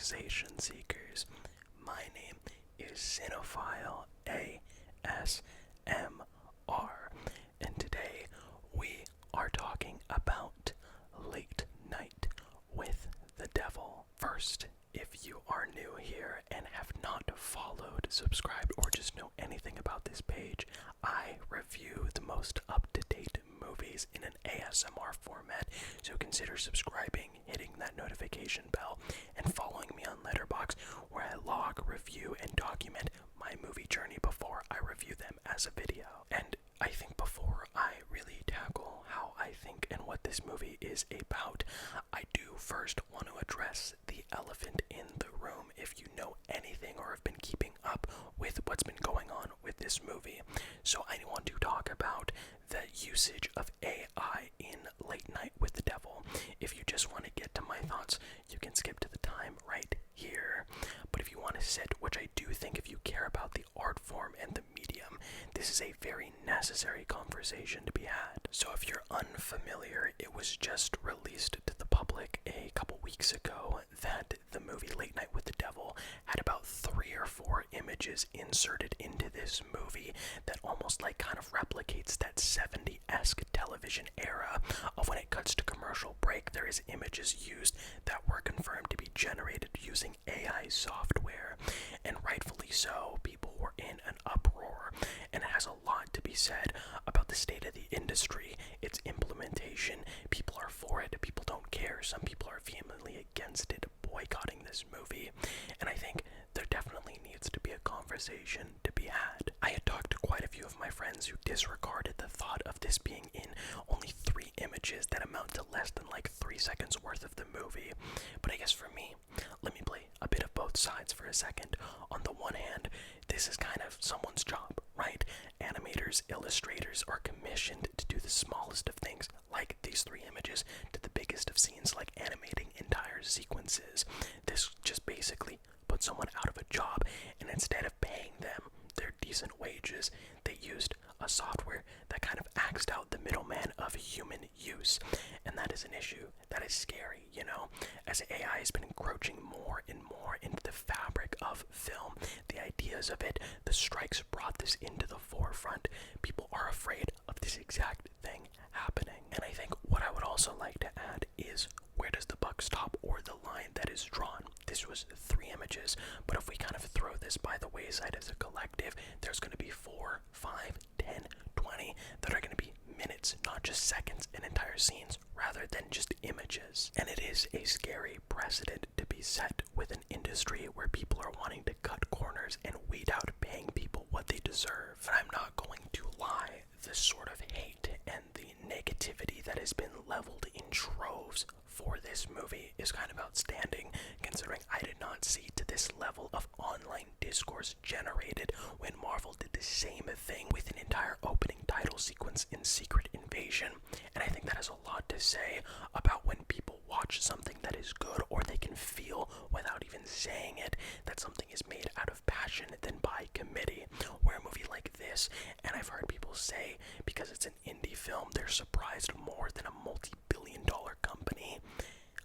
Relaxation Seekers. My name is Cinephile ASMR, and today we are talking about Late Night with the Devil. First, if you are new here and have not followed, subscribed, or just know anything about this page, I review the most up-to-date movies in an ASMR format, so consider subscribing, hitting that notification bell, and following me on Letterboxd, where I log, review, and document my movie journey before I review them as a video. And I think before I really tackle how I think and what this movie is about, I do first want to address the elephant in the room. If you know anything or have been keeping up with what's been going on with this movie. So I want to talk about the usage of AI in Late Night with the Devil. If you just want to get to my thoughts, you can skip to the time right here. But if you want to sit, which I do think if you care about the art form and the medium, this is a very necessary conversation to be had. So if you're unfamiliar, it was just released to the public a couple weeks ago that the movie Late Night with the Devil had about 3 or 4 images inserted into this movie that almost like kind of replicates that 70-esque television era of when it cuts to commercial break, there is images used that were confirmed to be generated using AI software, and rightfully so. People were in an uproar, and it has a lot to be said about the state of the industry, its implementation. People are for it, people don't care, some people are vehemently against it, boycotting this movie, and I think there definitely needs to be a conversation to be had. I had talked to quite a few of my friends who disregarded the thought of this being in only 3 images that amount to less than like 3 seconds worth of the movie. But I guess for me, let me play a bit of both sides for a second. On the one hand, this is kind of someone's job, right? Animators, illustrators are commissioned to do the smallest of things, like these 3 images, to the biggest of scenes, like animating entire sequences. This just basically put someone out of a job, and instead of paying them their decent wages, they used a software that kind of axed out the middleman of human use. And that is an issue that is scary, you know, as AI has been encroaching more and more into the fabric of film, the ideas of it. The strikes brought this into the forefront. People are afraid of this exact thing happening. And I think what I would also like to add is, where does the buck stop, or the line that is drawn? This was 3 images, but if we kind of throw this by the wayside as a collective, there's going to be 4, 5, 10, 20 that are going to be minutes, not just seconds, and entire scenes, rather than just images. And it is a scary precedent to be set with an industry where people are wanting to cut corners and weed out paying people what they deserve. And I'm not going to lie, the sort of hate and the negativity that has been leveled in troves for this movie is kind of outstanding, considering I did not see to this level of online discourse generated when Marvel did the same thing with an entire opening title sequence in Secret Invasion. And I think that has a lot to say about when people watch something that is good, or they can feel without even saying it that something is made out of passion than by committee. Where a movie like this, and I've heard people say because it's an indie film, they're surprised more than a multi-billion-dollar company.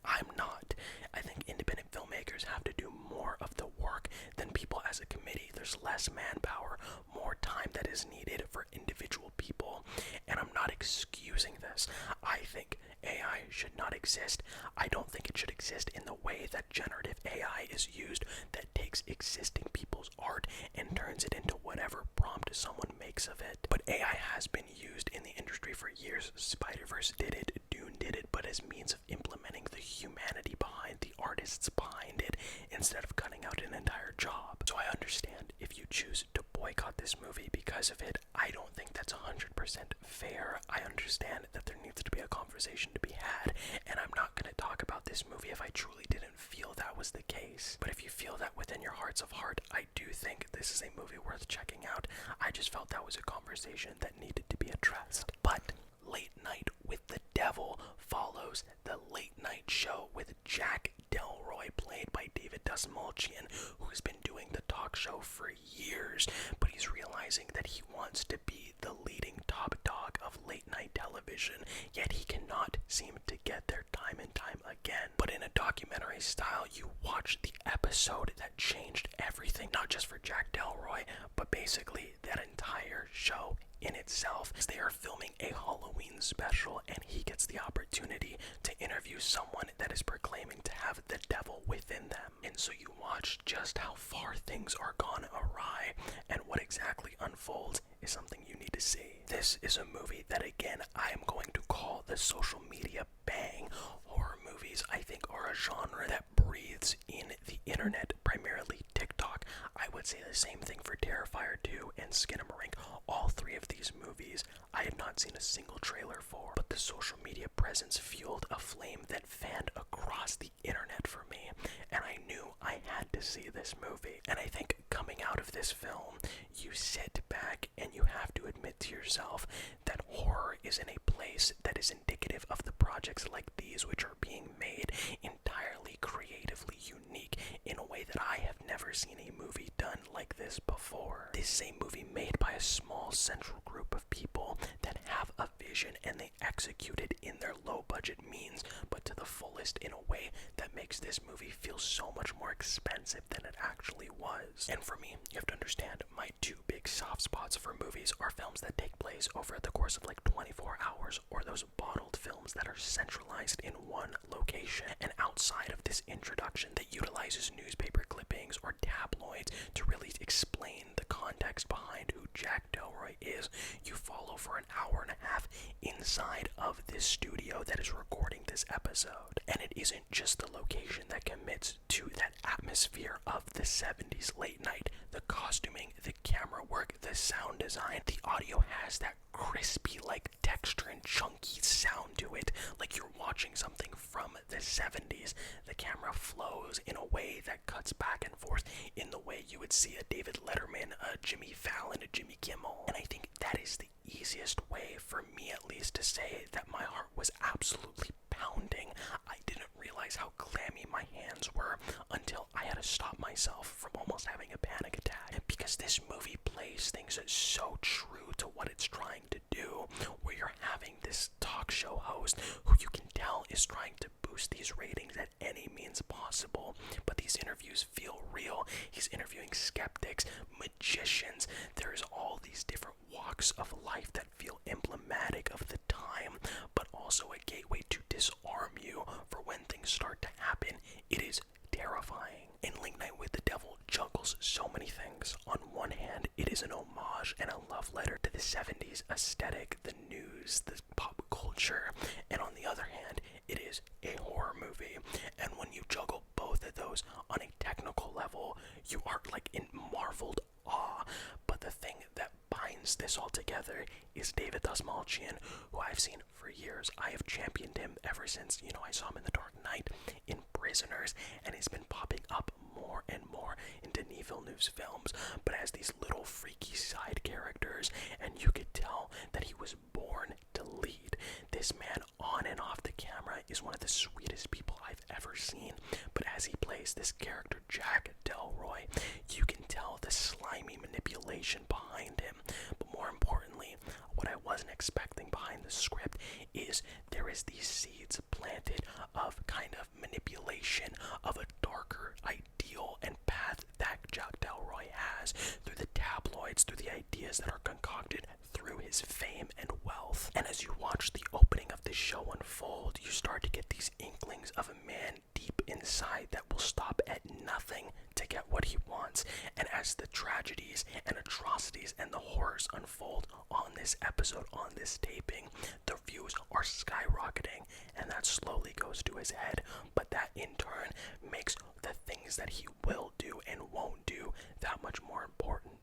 I'm not. I think independent filmmakers have to do more of the work than people as a committee. There's less manpower, more time that is needed for individual people, and I'm not excusing this. I think AI should not exist. I don't think it should exist in the way that generative AI is used, that takes existing people's art and turns it into whatever prompt someone makes of it. But AI has been used in the industry for years. Spider-Verse did it, Dune did it, but as means of implementing the humanity behind the artists behind it, instead of cutting out an entire job. So I understand if you choose to boycott this movie because of it. I don't think that's 100% fair. I understand that there needs to be a conversation to be had, and I'm not going to talk about this movie if I truly didn't feel that was the case. But if you feel that within your hearts of heart, I do think this is a movie worth checking out. I just felt that was a conversation that needed to be addressed. But Late Night with the Devil follows the late night show with Jack Delroy, played by David Dastmalchian, who has been doing the talk show for years, but he's realizing that he wants to be the leading top dog of late night television, yet he cannot seem to get there time and time again. But in a documentary style, you watch the episode that changed everything, not just for Jack Delroy, but basically that entire show in itself. They are filming a Halloween special, and he gets the opportunity to interview someone that is proclaiming to have the devil within them. And so you watch just how far things are gone awry, and what exactly unfolds is something you need to see. This is a movie that, again, I am going to call the social media bang. Horror movies, I think, are a genre that breathes in the internet, primarily TikTok. I would say the same thing for Terrifier 2 and Skinamarink. All three of these movies I have not seen a single trailer for, but the social media presence fueled a flame that fanned across the internet for me, and I knew I had to see this movie. And I think coming out of this film, you sit back and you have to admit to yourself that horror is in a place that is indicative of the projects like these, which are being made entirely creatively unique in a way that I have never seen a movie done like this before. This same movie made by a small central group of people that have a vision and they execute it in their low budget means, but to the fullest in a way that makes this movie feel so much more expensive than it actually was. And for me, you have to understand, my two big soft spots for movies are films that take place over the course of like 24 hours, or those bottled films that are centralized in one location and outside of this introduction that utilizes newspaper clippings or tabloids to really explain the context behind who Jack Delroy is. You follow for an hour and a half inside of this studio that is recording this episode. And it isn't just the location that commits to that atmosphere of the 70s late night. The costuming, the camera work, the sound design, the audio has that crispy like texture and chunky sound to it, like you're watching something from the 70s. The camera flows in a way that cuts back and forth in the way you would see a David Letterman, a Jimmy Fallon, a Jimmy Kimmel. And I think that is the easiest way, for me at least, to say that my heart was absolutely pounding. I didn't realize how clammy my hands were until I had to stop myself from almost having a panic attack, because this movie plays things so true to what it's trying to do, where you're having this talk show host who you can tell is trying to boost these ratings at any means possible, but these interviews feel real. He's interviewing skeptics, magicians. There's all these different walks of life that feel emblematic of the time, but also a gateway to disarm you for when things start to happen. It is terrifying. And Late Night with the Devil juggles so many things. On one hand, it is an homage and a love letter to the 70s aesthetic, the news, the pop culture, and on the other hand, it is a horror movie. And when you juggle both of those on a technical level, you are like in marveled awe. But the thing that binds this all together is David Dastmalchian, who I've seen for years. I have championed him ever since, I saw him in The Dark Knight, in Prisoners, and he's been popping up more and more into Denis Villeneuve's films, but as these little freaky side characters, and you could tell that he was born to lead. This man, on and off the camera, is one of the sweetest people I've ever seen, but as he plays this character, Jack Delroy, you can tell the slimy manipulation behind him. But more importantly, what I wasn't expecting behind the script is there is these seeds planted of kind of manipulation of a darker ideal and path that Jack Delroy has through the tabloids, through the ideas that are concocted through his fame and wealth. And as you watch the opening of this show unfold, you start to get these inklings of a man deep inside that will stop at nothing to get what he wants. And as the tragedies and atrocities and the horrors unfold on this episode, on this taping, the views are skyrocketing, and that slowly goes to his head, but that in turn makes the things that he will do and won't do that much more important.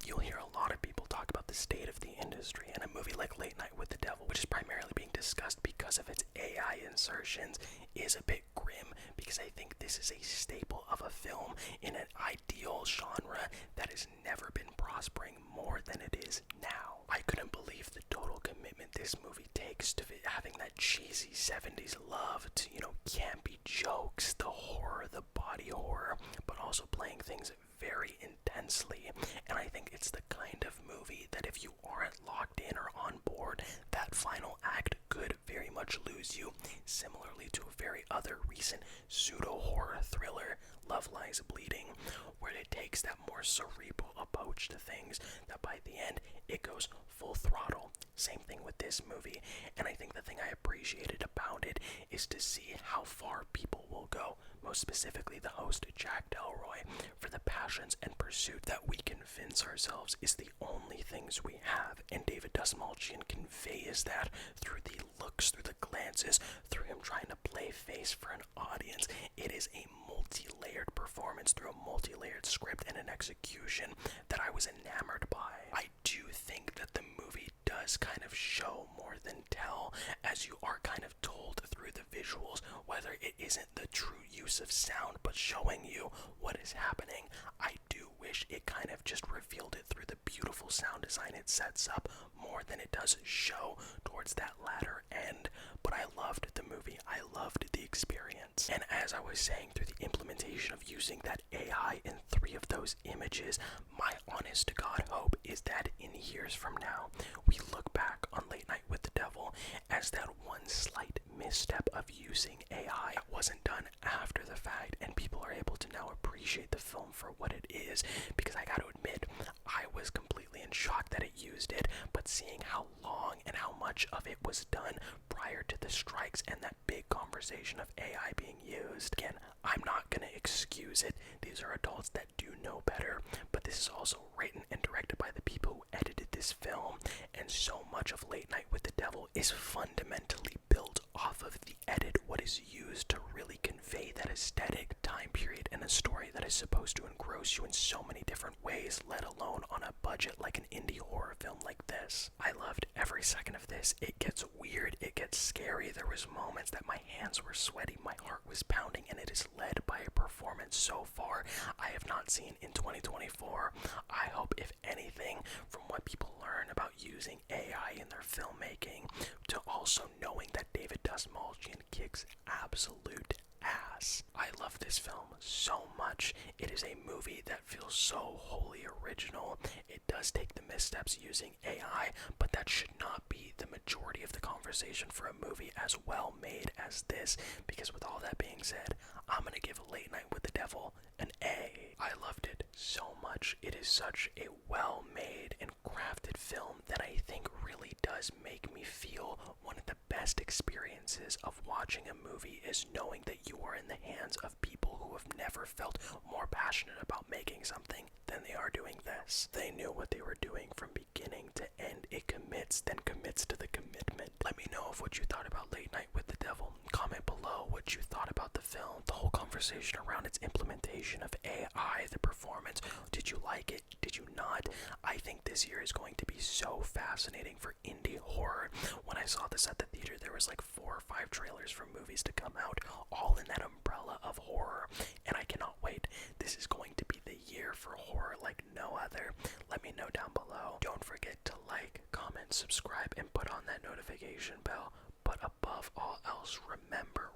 You'll hear a lot of people talk about the state of the industry, and a movie like Late Night with the Devil, which is primarily being discussed because of its AI insertions, is a bit grim, because I think this is a staple of a film in an ideal genre that has never been prospering more than it is now. I couldn't believe the total commitment this movie takes to having that cheesy 70s love to, campy jokes, the horror, the body horror, but also playing things very intensely. And I think it's the kind of movie that if you aren't locked in or on board, that final act could very much lose you, similarly to a very other recent pseudo-horror thriller, Love Love Lies Bleeding, where it takes that more cerebral approach to things that by the end it goes full throttle. Same thing with this movie, and I think the thing I appreciated about it is to see how far people will go, most specifically the host Jack Delroy, for the passions and pursuit that we convince ourselves is the only things we have, and David Dastmalchian conveys that through the looks, through the glances, through him trying to play face for an audience. It is a multi-layered performance through a multi-layered script and an execution that I was enamored by. I do think that the movie does kind of show more than tell, as you are kind of told through the visuals, whether it isn't the true use of sound, but showing you what is happening. I do wish it kind of just revealed it through the beautiful sound design it sets up more than it does show towards that latter end. But I loved the movie. I loved the experience. And as I was saying, through the implementation of using that AI in 3 of those images, my honest to God hope is that in years from now, we look back on Late Night with the Devil as that one slight misstep of using AI that wasn't done after the fact, and people are able to now appreciate the film for what it is. Because I gotta admit, I was completely in shock that it used it, but seeing how long and how much of it was done prior to the strikes and that big conversation of AI being used, again, I'm not gonna excuse it. These are adults that do know better, but this is also written and directed by the people who edited this film, and so much of Late Night with the Devil is fundamentally built off of the edit, what is used to really convey that aesthetic, time period, and a story that is supposed to engross you in so many different ways, let alone on a budget like an indie horror film like this. I loved every second of this. It gets weird, it gets scary. There was moments that my hands were sweaty, my heart was pounding, and it is led by a performance so far I have not seen in 2024. I hope, if anything, from what people learn about using AI in their filmmaking, to also knowing that David Dastmalchian kicks absolute ass. I love this film so much. It is a movie that feels so wholly original. It does take the missteps using AI, but that should not be the majority of the conversation for a movie as well made as this, because with all that being said, I'm gonna give Late Night with the Devil an A. I loved it so much. It is such a well-made and crafted film that I think really does make me feel one of the best experiences of watching a movie is knowing that you are in the hands of people who have never felt more passionate about making something than they are doing this. They knew what they were doing from beginning to end. It commits, then commits to the commitment. Let me know of what you thought about Late Night with the Devil. Comment below what you thought about the film, the whole conversation around its implementation of AI, the performance. Did you like it? Did you not? I think this year is going to be so fascinating for indie horror. When I saw this at the theater, there was like 4 or 5 trailers for movies to come out, all in that umbrella of horror, and I cannot wait. This is going to be the year for horror like no other. Let me know down below. Don't forget to like, comment, subscribe, and put on that notification bell. But above all else, remember,